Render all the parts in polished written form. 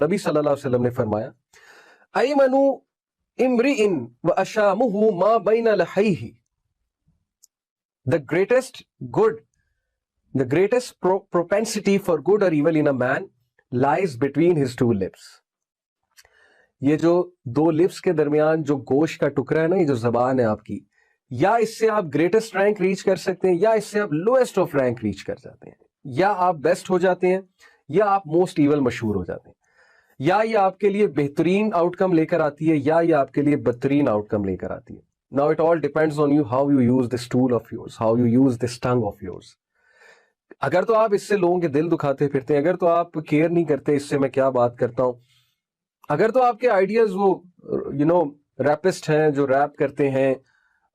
نبی صلی اللہ علیہ وسلم نے فرمایا ایمنو امرئن و اشامہ ما بین لحیہ، the greatest good, the greatest propensity for good or evil in a man lies between his two lips. یہ جو دو لپس کے درمیان جو گوشت کا ٹکڑا ہے نا، یہ جو زبان ہے آپ کی، یا اس سے آپ گریٹسٹ رینک ریچ کر سکتے ہیں، یا اس سے آپ لوئسٹ آف رینک ریچ کر جاتے ہیں، یا آپ بیسٹ ہو جاتے ہیں، یا آپ موسٹ ایول مشہور ہو جاتے ہیں، یا یہ آپ کے لیے بہترین آؤٹ کم لے کر آتی ہے، یا یہ آپ کے لیے بدترین آؤٹ کم لے کر آتی ہے. Now it all depends on you, how you use this tool of yours, how you use this tongue of yours. اگر تو آپ اس سے لوگوں کے دل دکھاتے پھرتے ہیں، اگر تو آپ کیئر نہیں کرتے اس سے میں کیا بات کرتا ہوں، اگر تو آپ کے آئیڈیاز وہ ریپسٹ ہیں جو ریپ کرتے ہیں،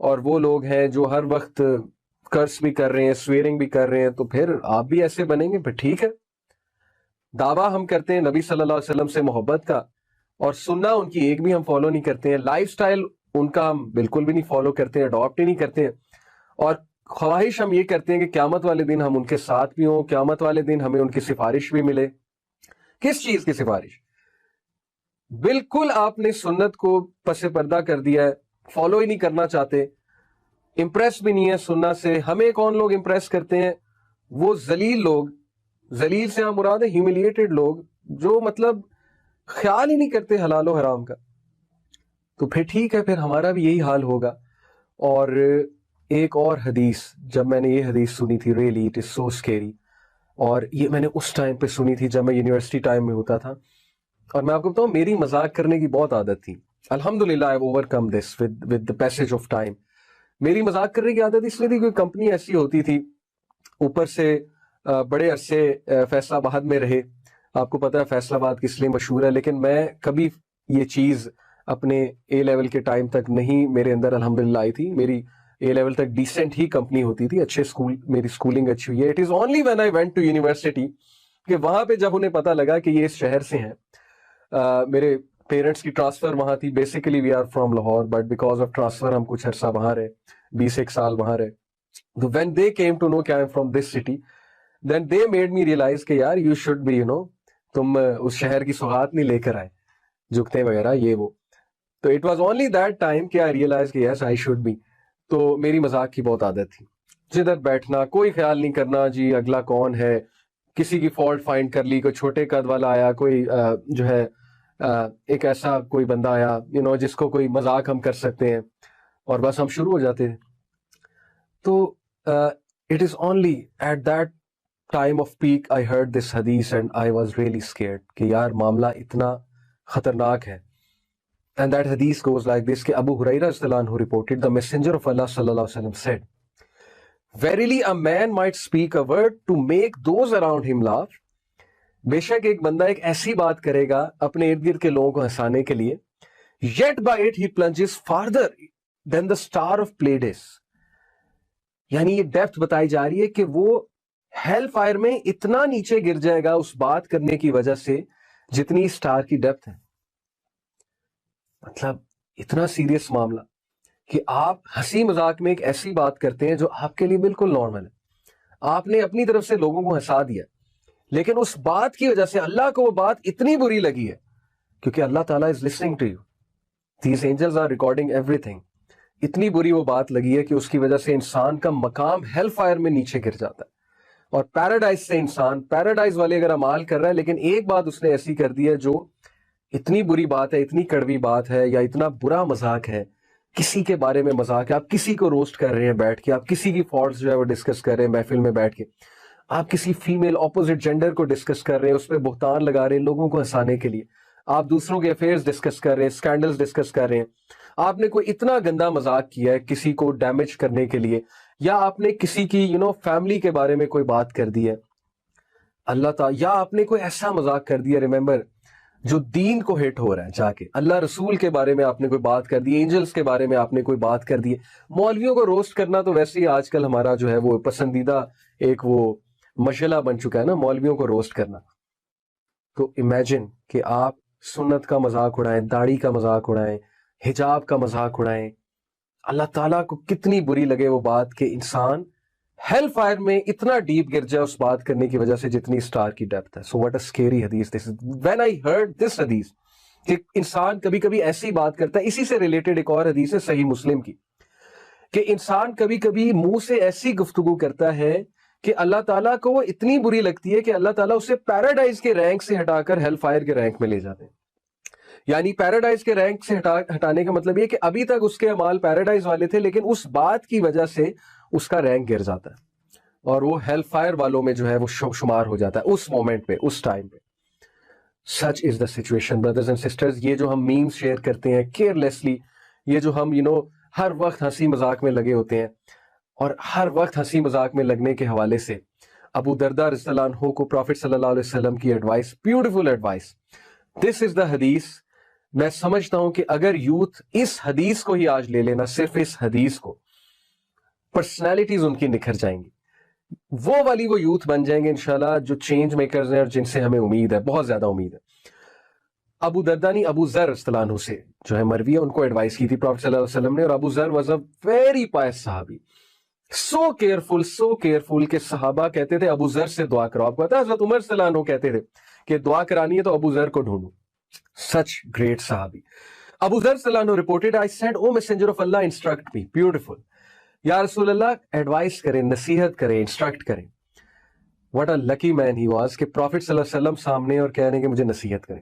اور وہ لوگ ہیں جو ہر وقت کرس بھی کر رہے ہیں، سویرنگ بھی کر رہے ہیں، تو پھر آپ بھی ایسے بنیں گے. پھر ٹھیک ہے، دعویٰ ہم کرتے ہیں نبی صلی اللہ علیہ وسلم سے محبت کا، اور سننا ان کی ایک بھی ہم فالو نہیں کرتے ہیں، لائف سٹائل ان کا ہم بالکل بھی نہیں فالو کرتے ہیں، اڈاپٹ ہی نہیں کرتے ہیں، اور خواہش ہم یہ کرتے ہیں کہ قیامت والے دن ہم ان کے ساتھ بھی ہوں، قیامت والے دن ہمیں ان کی سفارش بھی ملے. کس چیز کی سفارش؟ بالکل آپ نے سنت کو پس پردہ کر دیا ہے، فالو ہی نہیں کرنا چاہتے، امپریس بھی نہیں ہے سننا سے. ہمیں کون لوگ امپریس کرتے ہیں؟ وہ ذلیل لوگ، ذلیل سے ہم مراد ہے ہیوملیٹڈ لوگ، جو مطلب خیال ہی نہیں کرتے حلال و حرام کا. تو پھر ٹھیک ہے، پھر ہمارا بھی یہی حال ہوگا. اور ایک اور حدیث، جب میں نے یہ حدیث سنی تھی، really it is so scary, اور یہ میں نے اس ٹائم پہ سنی تھی جب میں یونیورسٹی ٹائم میں ہوتا تھا. اور میں آپ کو بتاؤں، میری مذاق کرنے کی بہت عادت تھی. الحمدللہ I overcome this with the passage of time. میری مذاق کرنے کی عادت اس لیے تھی کہ کمپنی ایسی ہوتی تھی، اوپر سے بڑے عرصے فیصل آباد میں رہے. آپ کو پتا ہے فیصل آباد کس لیے مشہور ہے، لیکن میں کبھی یہ چیز اپنے اے لیول کے ٹائم تک نہیں میرے اندر الحمدللہ آئی تھی. میری اے لیول تک ڈیسنٹ ہی کمپنی ہوتی تھی، اچھے اسکول، میری اسکولنگ اچھی ہوئی ہے. It is only when I went to university کہ وہاں پہ جب انہیں پتا لگا کہ یہ اس شہر سے ہیں، میرے پیرنٹس کی ٹرانسفر وہاں تھی. Basically we are from Lahore, but because of transfer ہم کچھ عرصہ وہاں رہے، 21 سال وہاں رہے. تو when they came to know کہ I am from this city, then they made me realise کہ یار یو شوڈ بی تم اس شہر کی سوغات نہیں لے کر آئے، جھکتے وغیرہ یہ وہ. تو it was only that time کہ آئی ریئلائز کہ یس آئی شوڈ بی. تو میری مذاق کی بہت عادت تھی، جدھر بیٹھنا کوئی خیال نہیں کرنا جی اگلا کون ہے، کسی کی فالٹ فائنڈ کر لی، کوئی چھوٹے قد والا آیا، کوئی جو ہے ایک ایسا کوئی بندہ آیا جس کو کوئی مذاق ہم کر سکتے ہیں، اور بس ہم شروع ہو جاتے ہیں. تو it is only at that time of peak I heard this حدیث and I was really scared کہ یار معاملہ اتنا خطرناک ہے. And that hadith goes like this کہ ابو ہریرہ رضی اللہ عنہ reported the messenger of Allah صلی اللہ علیہ وسلم said verily a man might speak a word to make those around him laugh. بے شک ایک بندہ ایک ایسی بات کرے گا اپنے ارد گرد کے لوگوں کو ہنسانے کے لیے، yet by it he plunges farther than the star of Pleiades. یعنی یہ ڈیپتھ بتائی جا رہی ہے کہ وہ ہیل فائر میں اتنا نیچے گر جائے گا اس بات کرنے کی وجہ سے جتنی سٹار کی ڈیپتھ ہے. مطلب اتنا سیریس معاملہ کہ آپ ہنسی مذاق میں ایک ایسی بات کرتے ہیں جو آپ کے لیے بالکل نارمل ہے، آپ نے اپنی طرف سے لوگوں کو ہنسا دیا، لیکن اس بات کی وجہ سے اللہ کو وہ بات اتنی بری لگی ہے، کیونکہ اللہ تعالیٰ is listening to you, these angels are recording everything. اتنی بری وہ بات لگی ہے کہ اس کی وجہ سے انسان کا مقام ہیل فائر میں نیچے گر جاتا ہے، اور پیراڈائز سے انسان پیراڈائز والے اگر اعمال کر رہا ہے، لیکن ایک بات اس نے ایسی کر دی ہے جو اتنی بری بات ہے، اتنی کڑوی بات ہے، یا اتنا برا مذاق ہے، کسی کے بارے میں مذاق ہے، آپ کسی کو روسٹ کر رہے ہیں بیٹھ کے، آپ کسی کی فالٹس جو ہے وہ ڈسکس کر رہے ہیں محفل میں بیٹھ کے، آپ کسی فیمیل اپوزٹ جینڈر کو ڈسکس کر رہے ہیں، اس پہ بہتان لگا رہے ہیں لوگوں کو ہنسانے کے لیے، آپ دوسروں کے افیئرز ڈسکس کر رہے ہیں، اسکینڈلز ڈسکس کر رہے ہیں، آپ نے کوئی اتنا گندا مذاق کیا ہے کسی کو ڈیمیج کرنے کے لیے، یا آپ نے کسی کی فیملی کے بارے میں کوئی بات کر دی ہے اللہ تعالیٰ، یا آپ نے کوئی ایسا مذاق کر دیا ریممبر جو دین کو ہٹ ہو رہا ہے، جا کے اللہ رسول کے بارے میں آپ نے کوئی بات کر دی، اینجلز کے بارے میں آپ نے کوئی بات کر دی. مولویوں کو روسٹ کرنا تو ویسے ہی آج کل ہمارا جو ہے وہ پسندیدہ ایک وہ مشغلہ بن چکا ہے نا، مولویوں کو روسٹ کرنا. تو امیجن کہ آپ سنت کا مذاق اڑائیں، داڑھی کا مذاق اڑائیں، حجاب کا مذاق اڑائیں، اللہ تعالیٰ کو کتنی بری لگے وہ بات کہ انسان ہیل فائر میں اتنا ڈیپ گر جائے اس بات کرنے کی وجہ سے جتنی اسٹار کی ڈیپتھ ہے. سو واٹ اے اسکیری حدیث دس از. وین آئی ہرڈ دس حدیث کہ انسان کبھی کبھی ایسی بات کرتا ہے, اسی سے ریلیٹڈ ایک اور حدیث ہے صحیح مسلم کی, کہ انسان کبھی کبھی منہ سے ایسی گفتگو کرتا ہے کہ اللہ تعالیٰ کو وہ اتنی بری لگتی ہے کہ اللہ تعالیٰ اسے پیراڈائز کے رینک سے ہٹا کر ہیل فائر کے رینک میں لے جاتے ہیں. یعنی پیراڈائز کے رینک سے ہٹانے کا مطلب یہ کہ ابھی تک اس کے اعمال پیراڈائز والے تھے, لیکن اس بات کی وجہ سے اس کا رینک گر جاتا ہے اور وہ ہیل فائر والوں میں جو ہے وہ شمار ہو جاتا ہے اس مومنٹ پہ, اس ٹائم پہ. Such is the situation brothers and sisters. یہ جو ہم میمز شیئر کرتے ہیں کیئرلیسلی, یہ جو ہم ہر وقت ہنسی مذاق میں لگے ہوتے ہیں, اور ہر وقت ہنسی مذاق میں لگنے کے حوالے سے ابو دردہ رضی اللہ عنہ کو پروفٹ صلی اللہ علیہ وسلم کی ایڈوائس, بیوٹیفل ایڈوائس, دس از دا حدیث. میں سمجھتا ہوں کہ اگر یوتھ اس حدیث کو ہی آج لے لینا, صرف اس حدیث کو, پرسنالٹیز ان کی نکھر جائیں گی, وہ یوتھ بن جائیں گے انشاءاللہ جو چینج میکرز ہیں اور جن سے ہمیں امید ہے, بہت زیادہ امید ہے. ابو دردہ نہیں, ابو ذر رضی اللہ عنہ سے جو ہے مروی ہے, ان کو ایڈوائس کی تھی پروفٹ صلی اللہ علیہ وسلم نے, اور ابو ذر واز اے ویری پائس صحابی, سو کیئرفل کہ صحابہ کہتے تھے ابو ذر سے دعا کرو. آپ کو پتا ہے حضرت عمر صلی اللہ عنہ کہتے تھے کہ دعا کرانی ہے تو ابو ذر کو ڈھونڈو. سچ گریٹ صحابی. ابو ذر صلی اللہ عنہ reported, I said O messenger of Allah instruct me. Beautiful. یا رسول اللہ ایڈوائس کریں, نصیحت کریں, انسٹرکٹ کریں. What a lucky man he was کہ پروفٹ صلی اللہ علیہ وسلم سامنے اور کہہ رہے ہیں کہ مجھے نصیحت کریں.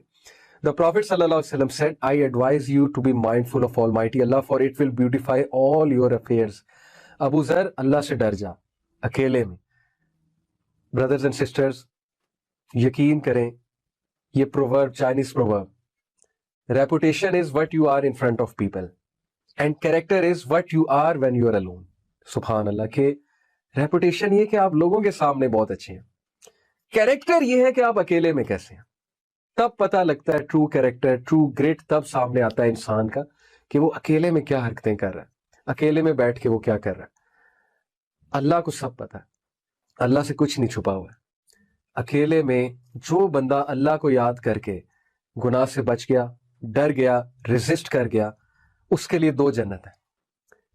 The Prophet sallallahu alaihi wasallam said, I advise you to be mindful of Almighty Allah, for it will beautify all your affairs. ابو ذر, اللہ سے ڈر جا اکیلے میں. Brothers and sisters, یقین کریں یہ proverb, Chinese proverb, reputation is what you are in front of people and character is what you are when you are alone. سبحان اللہ. کہ reputation یہ کہ آپ لوگوں کے سامنے بہت اچھے ہیں, کیریکٹر یہ ہے کہ آپ اکیلے میں کیسے ہیں. تب پتہ لگتا ہے ٹرو کیریکٹر, ٹرو گریٹ تب سامنے آتا ہے انسان کا کہ وہ اکیلے میں کیا حرکتیں کر رہا ہے, اکیلے میں بیٹھ کے وہ کیا کر رہا ہے. اللہ کو سب پتہ ہے, اللہ سے کچھ نہیں چھپا ہوا ہے. اکیلے میں جو بندہ اللہ کو یاد کر کے گناہ سے بچ گیا, ڈر گیا, ریزسٹ کر گیا, اس کے لیے 2 جنت ہیں.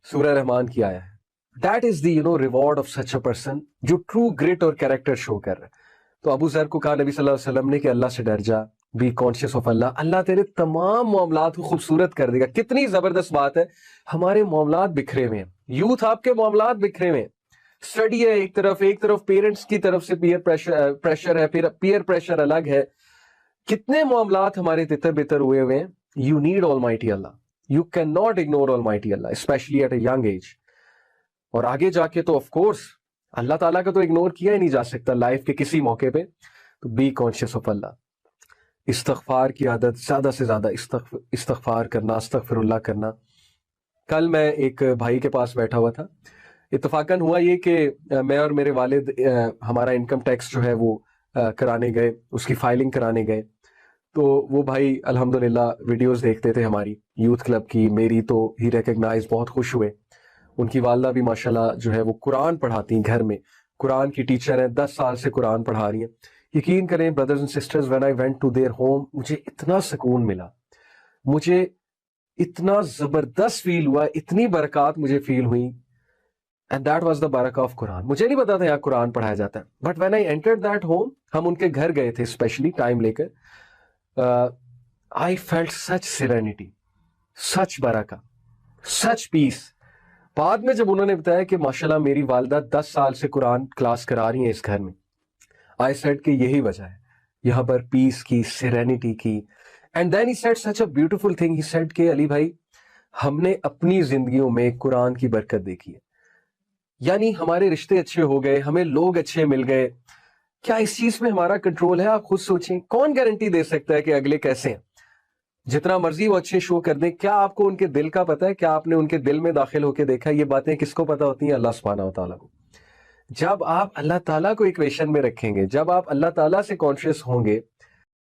سورہ رحمان کی آیا ہے, that is the reward of such a person جو ٹرو گریٹ اور کیریکٹر شو کر رہا ہے. تو ابو ذر کو کہا نبی صلی اللہ علیہ وسلم نے کہ اللہ سے ڈر جا, بی کانشیس آف اللہ, اللہ تیرے تمام معاملات کو خوبصورت کر دے گا. کتنی زبردست بات ہے. ہمارے معاملات بکھرے ہوئے ہیں, یوتھ آپ کے معاملات بکھرے ہوئے ہیں. اسٹڈی ہے ایک طرف پیرنٹس کی طرف سے پیئر پریشر ہے, پھر پیئر پریشر الگ ہے. کتنے معاملات ہمارے تتر بتر ہوئے ہیں. You need almighty Allah, you can not ignore almighty Allah, especially at a young age. اور آگے جا کے تو آف کورس اللہ تعالیٰ کا تو اگنور کیا ہی نہیں جا سکتا لائف کے کسی موقع پہ. تو بی کانشیس آف اللہ. استغفار کی عادت, زیادہ سے زیادہ استغفار کرنا, استغفر اللہ کرنا. کل میں ایک بھائی کے پاس بیٹھا ہوا تھا, اتفاقاً ہوا یہ کہ میں اور میرے والد ہمارا انکم ٹیکس جو ہے وہ کرانے گئے, اس کی فائلنگ کرانے گئے. تو وہ بھائی الحمدللہ ویڈیوز دیکھتے تھے ہماری یوتھ کلب کی, میری تو ہی ریکگنائز, بہت خوش ہوئے. ان کی والدہ بھی ماشاءاللہ جو ہے وہ قرآن پڑھاتی ہیں گھر میں, قرآن کی ٹیچر ہیں, 10 سال سے قرآن پڑھا رہی ہیں. یقین کریں brothers and sisters, when I went to their home, مجھے اتنا سکون ملا, مجھے اتنا زبردست فیل ہوا, اتنی برکات مجھے فیل ہوئی. and that was the barakah of قرآن. مجھے نہیں پتا تھا یہاں قرآن پڑھایا جاتا ہے, but when I entered that home, ہم ان کے گھر گئے تھے اسپیشلی ٹائم لے کر, I felt such serenity, such برکہ, such peace. بعد میں جب انہوں نے بتایا کہ ماشاءاللہ میری والدہ 10 سال سے قرآن کلاس کرا رہی ہیں اس گھر میں, I said کہ یہی وجہ ہے یہاں پر پیس کی, سیرینٹی کی. And then he said such a beautiful thing. He said کہ علی بھائی ہم نے اپنی زندگیوں میں قرآن کی برکت دیکھی ہے, یعنی ہمارے رشتے اچھے ہو گئے, ہمیں لوگ اچھے مل گئے. کیا اس چیز میں ہمارا کنٹرول ہے؟ آپ خود سوچیں, کون گارنٹی دے سکتا ہے کہ اگلے کیسے ہیں؟ جتنا مرضی وہ اچھے شو کر دیں, کیا آپ کو ان کے دل کا پتہ ہے؟ کیا آپ نے ان کے دل میں داخل ہو کے دیکھا؟ یہ باتیں کس کو پتہ ہوتی ہیں؟ اللہ سبحانہ و تعالیٰ کو. جب آپ اللہ تعالیٰ کو ایکویشن میں رکھیں گے, جب آپ اللہ تعالیٰ سے کانشیس ہوں گے,